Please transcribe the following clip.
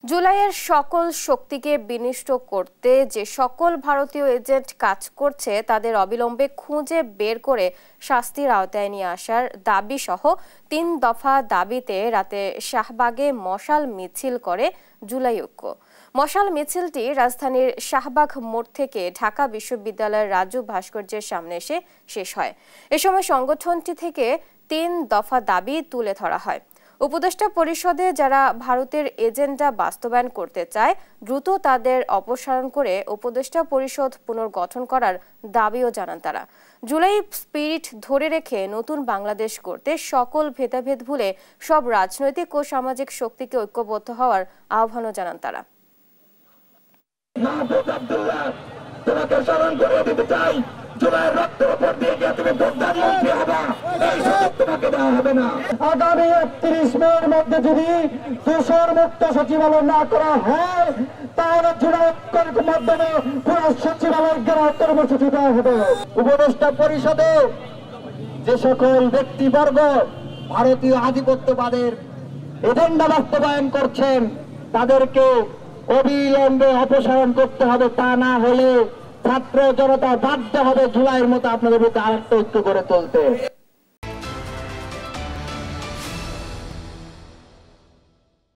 জুলাইয়ের সকল শক্তিকে বিনষ্ট করতে যে সকল ভারতীয় এজেন্ট কাজ করছে তাদের অবিলম্বে খুঁজে বের করে শাস্তির আওতায় নিয়ে আসার দাবি সহ ৩ দফা দাবিতে রাতে শাহবাগে মশাল মিছিল করে জুলাই ঐক্য। মশাল মিছিলটি রাজধানীর শাহবাগ মোড় থেকে ঢাকা বিশ্ববিদ্যালয়ের রাজু ভাস্কর্যের সামনে এসে শেষ হয়। এ সময় সংগঠনটি থেকে ৩ দফা দাবি তুলে ধরা হয়। উপদেষ্টা পরিষদে যারা ভারতের এজেন্ডা বাস্তবায়ন করতে চায় দ্রুত তাদের অপসারণ করে উপদেষ্টা পরিষদ পুনর্গঠন করার দাবিও জানান তারা। জুলাই স্পিরিট ধরে রেখে নতুন বাংলাদেশ করতে সকল ভেদাভেদ ভুলে সব রাজনৈতিক ও সামাজিক শক্তিকে ঐক্যবদ্ধ হওয়ার আহ্বানও জানান তারা। তোমাকে স্মরণ করে দিতে চাই, জুলাইয়ের রক্তের উপর দিয়ে গিয়ে তুমি প্রধানমন্ত্রী হবে, এই সুযোগ তোমাকে দেওয়া হবে না। আগামী ৩১ মের মধ্যে যদি দূষণ মুক্ত সচিবালয় না করা হয় তাহলে জুলাই ঐক্যের মাধ্যমে পুরো সচিবালয় ঘেরাও কর্মসূচি দেওয়া হবে। উপদেষ্টা পরিষদে যে সকল ব্যক্তিবর্গ ভারতীয় আধিপত্যবাদের এজেন্ডা বাস্তবায়ন করছেন তাদেরকে অবিলম্বে অপসারণ করতে হবে, তা না হলে ছাত্র জনতা বাধ্য হবে জুলাইয়ের মতো আপনাদের বিরুদ্ধে আরেকটা ঐক্য করে তুলতে।